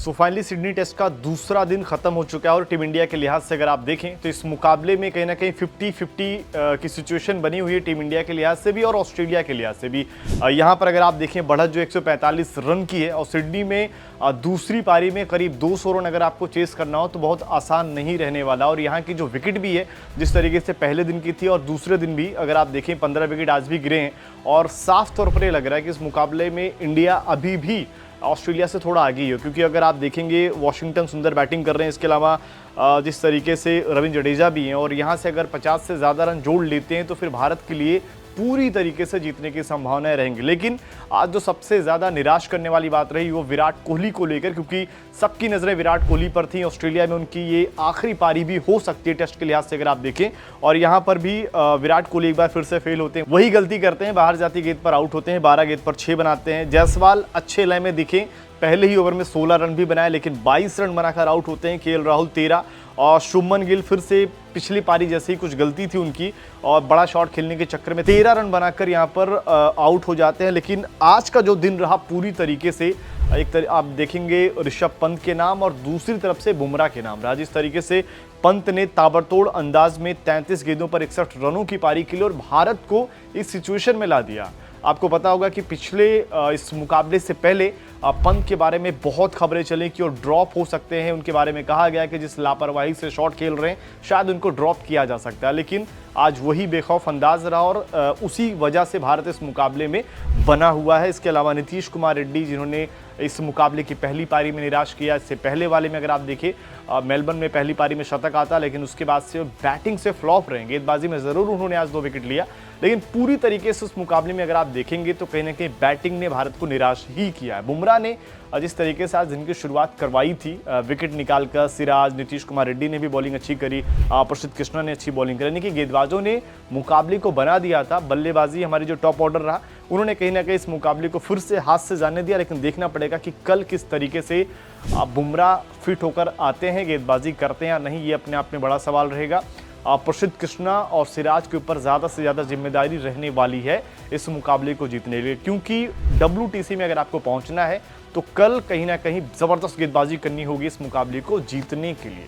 So finally Sydney test का दूसरा दिन खत्म हो चुका है और टीम इंडिया के लिहाज से अगर आप देखें तो इस मुकाबले में कहीं ना कहीं 50-50 की सिचुएशन बनी हुई है टीम इंडिया के लिहाज से भी और ऑस्ट्रेलिया के लिहाज से भी। यहां पर अगर आप देखें बढ़त जो 145 रन की है और सिडनी में दूसरी पारी में करीब 200 रन अगर आपको चेस करना हो तो बहुत आसान नहीं रहने वाला। और यहाँ की जो विकेट भी है जिस तरीके से पहले दिन की थी और दूसरे दिन भी अगर आप देखें 15 विकेट आज भी गिरे हैं और साफ तौर पर ये लग रहा है कि इस मुकाबले में इंडिया अभी भी ऑस्ट्रेलिया से थोड़ा आगे ही हो, क्योंकि अगर आप देखेंगे वॉशिंगटन सुंदर बैटिंग कर रहे हैं, इसके अलावा जिस तरीके से रविंद्र जडेजा भी हैं और यहाँ से अगर 50 से ज़्यादा रन जोड़ लेते हैं तो फिर भारत के लिए पूरी तरीके से जीतने की संभावनाएं रहेंगी। लेकिन आज जो सबसे ज़्यादा निराश करने वाली बात रही वो विराट कोहली को लेकर, क्योंकि सबकी नज़रें विराट कोहली पर थी। ऑस्ट्रेलिया में उनकी ये आखिरी पारी भी हो सकती है टेस्ट के लिहाज से अगर आप देखें, और यहाँ पर भी विराट कोहली एक बार फिर से फेल होते हैं, वही गलती करते हैं, बाहर जाती गेंद पर आउट होते हैं, 12 गेंद पर 6 बनाते हैं। जायसवाल अच्छे लय में दिखे, पहले ही ओवर में 16 रन भी बनाए लेकिन 22 रन बनाकर आउट होते हैं। केएल राहुल 13 और शुभमन गिल फिर से पिछली पारी जैसे ही कुछ गलती थी उनकी और बड़ा शॉट खेलने के चक्कर में 13 रन बनाकर यहां पर आउट हो जाते हैं। लेकिन आज का जो दिन रहा पूरी तरीके से आप देखेंगे ऋषभ पंत के नाम और दूसरी तरफ से बुमराह के नाम रहा। जिस तरीके से पंत ने ताबड़तोड़ अंदाज में 33 गेंदों पर 61 रनों की पारी खेली और भारत को इस सिचुएशन में ला दिया। आपको पता होगा कि पिछले इस मुकाबले से पहले पंत के बारे में बहुत खबरें चली कि वो ड्रॉप हो सकते हैं। उनके बारे में कहा गया कि जिस लापरवाही से शॉट खेल रहे हैं शायद उनको ड्रॉप किया जा सकता है, लेकिन आज वही बेखौफ अंदाज रहा और उसी वजह से भारत इस मुकाबले में बना हुआ है। इसके अलावा नीतीश कुमार रेड्डी जिन्होंने इस मुकाबले की पहली पारी में निराश किया, इससे पहले वाले में अगर आप देखें मेलबर्न में पहली पारी में शतक आता लेकिन उसके बाद से बैटिंग से फ्लॉप रहे। गेंदबाजी में ज़रूर उन्होंने आज 2 विकेट लिया लेकिन पूरी तरीके से उस मुकाबले में अगर आप देखेंगे तो कहीं ना कहीं बैटिंग ने भारत को निराश ही किया है। बुमराह ने जिस तरीके से आज दिन की शुरुआत करवाई थी, विकेट निकालकर सिराज, नीतीश कुमार रेड्डी ने भी बॉलिंग अच्छी करी, प्रसिद्ध कृष्णा ने अच्छी बॉलिंग करी, यानी कि गेंदबाजों ने मुकाबले को बना दिया था। बल्लेबाजी हमारी जो टॉप ऑर्डर रहा उन्होंने कहीं ना कहीं इस मुकाबले को फिर से हाथ से जाने दिया। लेकिन देखना पड़ेगा कि कल किस तरीके से बुमराह फिट होकर आते हैं, गेंदबाजी करते हैं या नहीं, ये अपने आप में बड़ा सवाल रहेगा। प्रसिद्ध कृष्णा और सिराज के ऊपर ज़्यादा से ज़्यादा जिम्मेदारी रहने वाली है इस मुकाबले को जीतने के लिए, क्योंकि WTC में अगर आपको पहुंचना है तो कल कहीं ना कहीं ज़बरदस्त गेंदबाजी करनी होगी इस मुकाबले को जीतने के लिए।